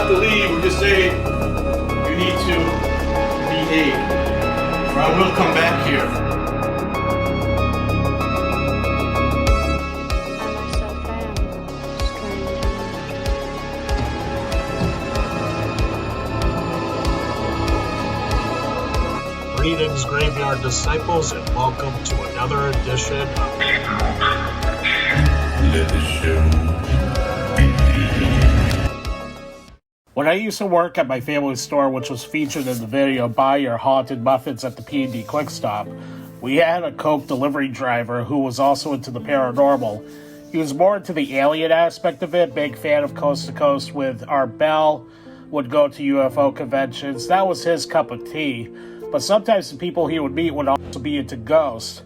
have to leave. We're just saying you need to behave, or I will come back here. Greetings, Graveyard Disciples, and welcome to another edition of Let the Show Begin. When I used to work at my family's store, which was featured in the video Buy Your Haunted Muffins at the P&D Quick Stop, we had a Coke delivery driver who was also into the paranormal. He was more into the alien aspect of it, big fan of Coast to Coast with Art Bell, would go to UFO conventions. That was his cup of tea. But sometimes the people he would meet would also be into ghosts.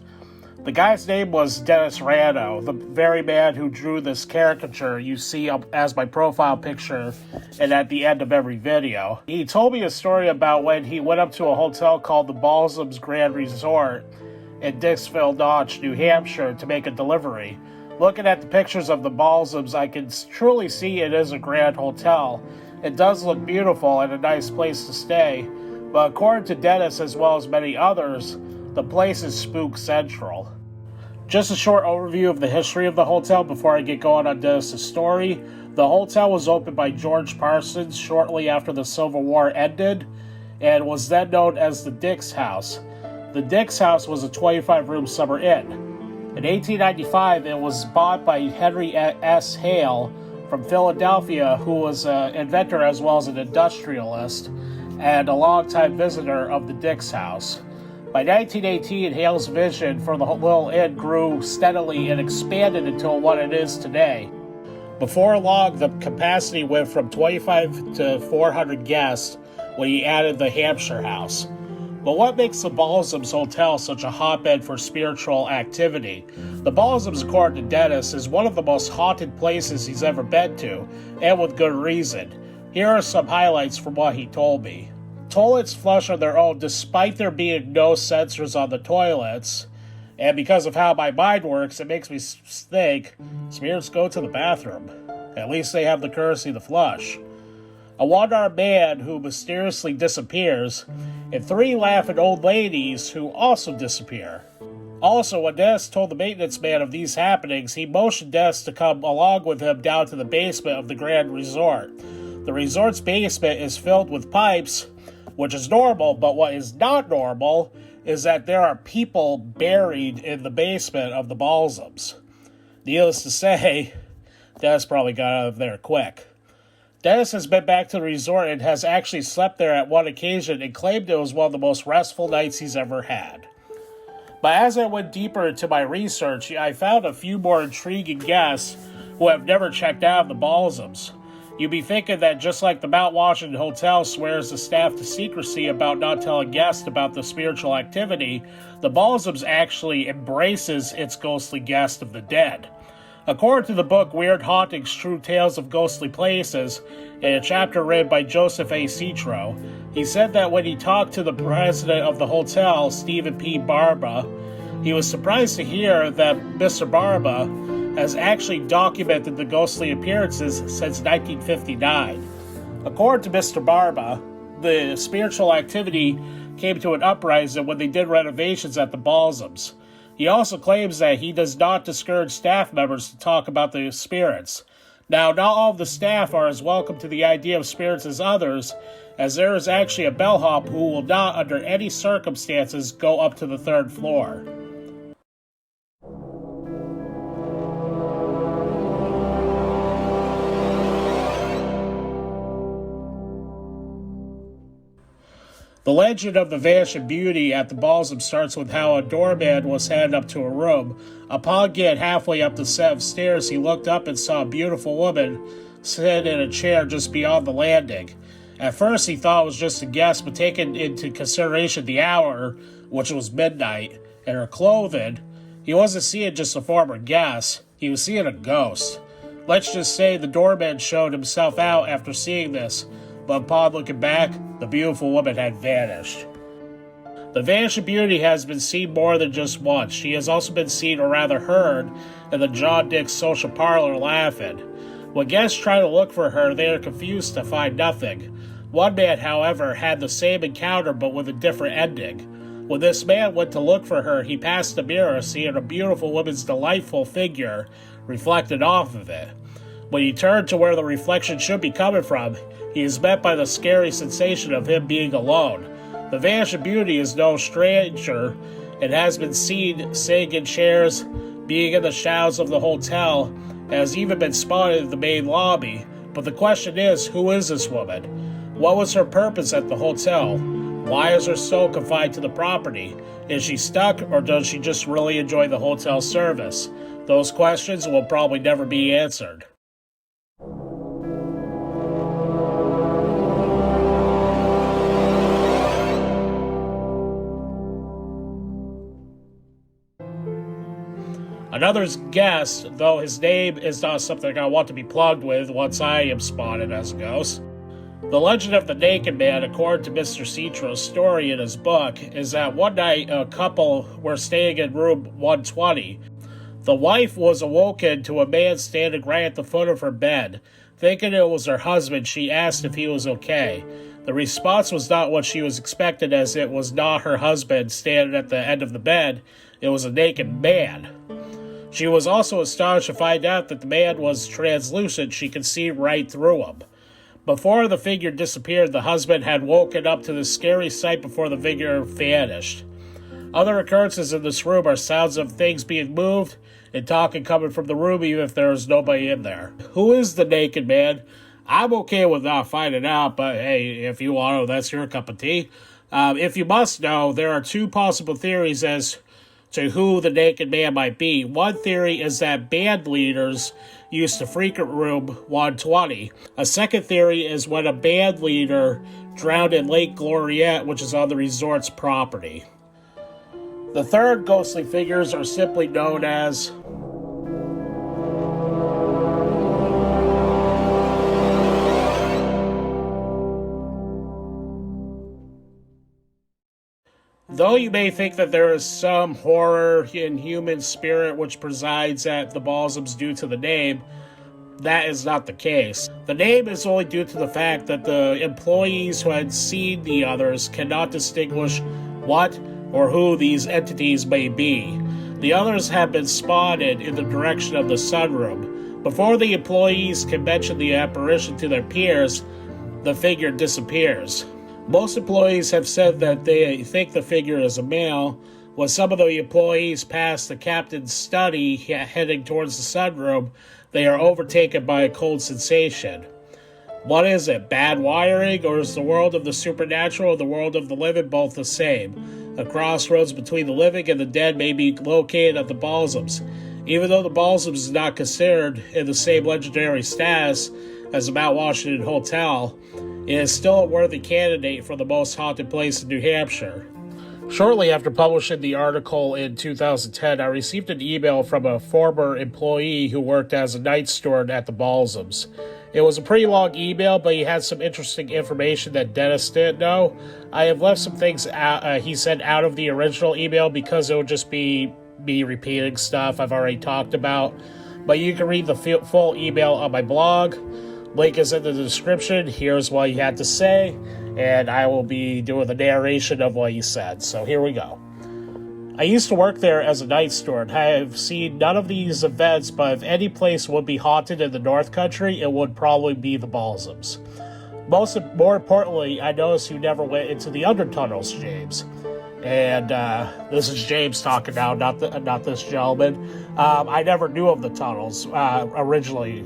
The guy's name was Dennis Rano, the very man who drew this caricature you see up as my profile picture and at the end of every video. He told me a story about when he went up to a hotel called the Balsams Resort in Dixville Notch, New Hampshire to make a delivery. Looking at the pictures of the Balsams, I can truly see it is a grand hotel. It does look beautiful and a nice place to stay. But according to Dennis, as well as many others, the place is spook central. Just a short overview of the history of the hotel before I get going on Dennis' story. The hotel was opened by George Parsons shortly after the Civil War ended, and was then known as the Dix House. The Dix House was a 25-room summer inn. In 1895, it was bought by Henry S. Hale from Philadelphia, who was an inventor as well as an industrialist, and a longtime visitor of the Dix House. By 1918, Hale's vision for the little inn grew steadily and expanded until what it is today. Before long, the capacity went from 25 to 400 guests when he added the Hampshire house. But what makes the Balsams Hotel such a hotbed for spiritual activity? The Balsams, according to Dennis, is one of the most haunted places he's ever been to, and with good reason. Here are some highlights from what he told me. Toilets flush on their own despite there being no sensors on the toilets. And because of how my mind works, it makes me think spirits go to the bathroom. At least they have the courtesy to flush. A one-armed man who mysteriously disappears, and 3 laughing old ladies who also disappear. Also, when Dennis told the maintenance man of these happenings, he motioned Dennis to come along with him down to the basement of the Grand Resort. The resort's basement is filled with pipes, which is normal, but what is not normal is that there are people buried in the basement of the Balsams. Needless to say, Dennis probably got out of there quick. Dennis has been back to the resort and has actually slept there at one occasion and claimed it was one of the most restful nights he's ever had. But as I went deeper into my research, I found a few more intriguing guests who have never checked out the Balsams. You'd be thinking that just like the Mount Washington Hotel swears the staff to secrecy about not telling guests about the spiritual activity, the Balsams actually embraces its ghostly guest of the dead. According to the book Weird Hauntings, True Tales of Ghostly Places, in a chapter written by Joseph A. Citro, he said that when he talked to the president of the hotel, Stephen P. Barba, he was surprised to hear that Mr. Barba has actually documented the ghostly appearances since 1959. According to Mr. Barba, the spiritual activity came to an uprising when they did renovations at the Balsams. He also claims that he does not discourage staff members to talk about the spirits. Now, not all of the staff are as welcome to the idea of spirits as others, as there is actually a bellhop who will not, under any circumstances, go up to the 3rd floor. The legend of the vanishing beauty at the Balsam starts with how a doorman was handed up to a room. Upon getting halfway up the set of stairs, he looked up and saw a beautiful woman sitting in a chair just beyond the landing. At first, he thought it was just a guest, but taking into consideration the hour, which was midnight, and her clothing, he wasn't seeing just a former guest. He was seeing a ghost. Let's just say the doorman showed himself out after seeing this, but upon looking back, the beautiful woman had vanished. The vanishing beauty has been seen more than just once. She has also been seen, or rather heard, in the John Dick's social parlor laughing. When guests try to look for her, they are confused to find nothing. One man, however, had the same encounter but with a different ending. When this man went to look for her, he passed a mirror, seeing a beautiful woman's delightful figure reflected off of it. When he turned to where the reflection should be coming from, he is met by the scary sensation of him being alone. The vanishing beauty is no stranger and has been seen sitting in chairs, being in the shadows of the hotel, and has even been spotted in the main lobby. But the question is, who is this woman? What was her purpose at the hotel? Why is her soul confined to the property? Is she stuck, or does she just really enjoy the hotel service? Those questions will probably never be answered. Another guest, though his name is not something I want to be plugged with once I am spotted as a ghost. The legend of the Naked Man, according to Mr. Citro's story in his book, is that one night a couple were staying in room 120. The wife was awoken to a man standing right at the foot of her bed. Thinking it was her husband, she asked if he was okay. The response was not what she was expecting, as it was not her husband standing at the end of the bed. It was a naked man. She was also astonished to find out that the man was translucent. She could see right through him. Before the figure disappeared, the husband had woken up to the scary sight before the figure vanished. Other occurrences in this room are sounds of things being moved and talking coming from the room even if there is nobody in there. Who is the Naked Man? I'm okay with not finding out, but hey, if you want to, that's your cup of tea. If you must know, there are two possible theories as to who the Naked Man might be. One theory is that band leaders used to frequent room 120. A second theory is when a band leader drowned in Lake Gloriette, which is on the resort's property. The third ghostly figures are simply known as Though you may think that there is some horror in human spirit which presides at the Balsams due to the name, that is not the case. The name is only due to the fact that the employees who had seen the others cannot distinguish what or who these entities may be. The others have been spotted in the direction of the sunroom. Before the employees can mention the apparition to their peers, the figure disappears. Most employees have said that they think the figure is a male. When some of the employees pass the captain's study heading towards the sunroom, they are overtaken by a cold sensation. What is it, bad wiring, or is the world of the supernatural and the world of the living both the same? A crossroads between the living and the dead may be located at the Balsams. Even though the Balsams is not considered in the same legendary status as the Mount Washington Hotel, it is still a worthy candidate for the most haunted place in New Hampshire. Shortly after publishing the article in 2010, I received an email from a former employee who worked as a night steward at the Balsams. It was a pretty long email, but he had some interesting information that Dennis didn't know. I have left some things he said out of the original email because it would just be me repeating stuff I've already talked about. But you can read the full email on my blog. Link is in the description. Here's what he had to say, and I will be doing the narration of what he said. So here we go. I used to work there as a night steward. I have seen none of these events, but if any place would be haunted in the North Country, it would probably be the Balsams. More importantly, I noticed you never went into the undertunnels, James. And this is James talking now, not this gentleman. I never knew of the tunnels originally.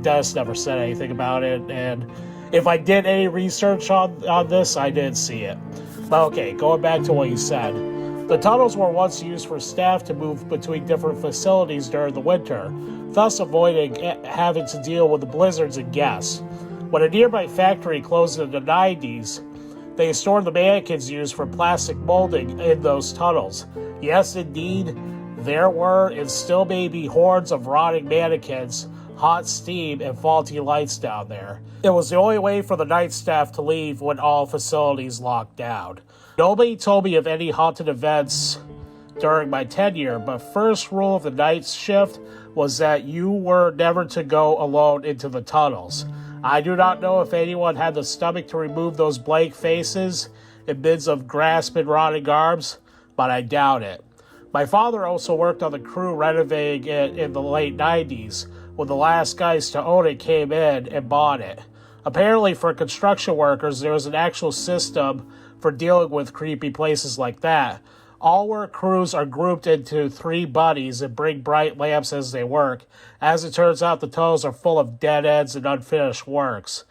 Dennis never said anything about it, and if I did any research on this, I didn't see it. But okay, going back to what you said. The tunnels were once used for staff to move between different facilities during the winter, thus avoiding having to deal with the blizzards and guests. When a nearby factory closed in the 90s, they stored the mannequins used for plastic molding in those tunnels. Yes, indeed, there were and still may be hordes of rotting mannequins, hot steam, and faulty lights down there. It was the only way for the night staff to leave when all facilities locked down. Nobody told me of any haunted events during my tenure, but first rule of the night shift was that you were never to go alone into the tunnels. I do not know if anyone had the stomach to remove those blank faces in midst of grasping rotting arms, but I doubt it. My father also worked on the crew renovating it in the late 90s, when the last guys to own it came in and bought it. Apparently for construction workers, there was an actual system for dealing with creepy places like that. All work crews are grouped into 3 buddies and bring bright lamps as they work. As it turns out, the tunnels are full of dead ends and unfinished works.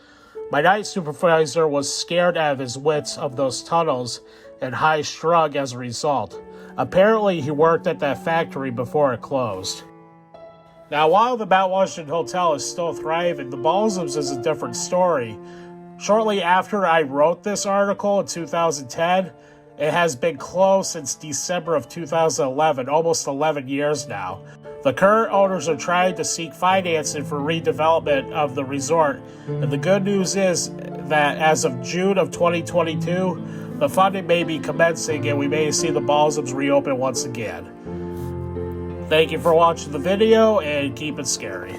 My night supervisor was scared out of his wits of those tunnels and high-strung as a result. Apparently, he worked at that factory before it closed. Now, while the Mount Washington Hotel is still thriving, the Balsams is a different story. Shortly after I wrote this article in 2010, it has been closed since December of 2011, almost 11 years now. The current owners are trying to seek financing for redevelopment of the resort, and the good news is that as of June of 2022, the funding may be commencing and we may see the Balsams reopen once again. Thank you for watching the video, and keep it scary.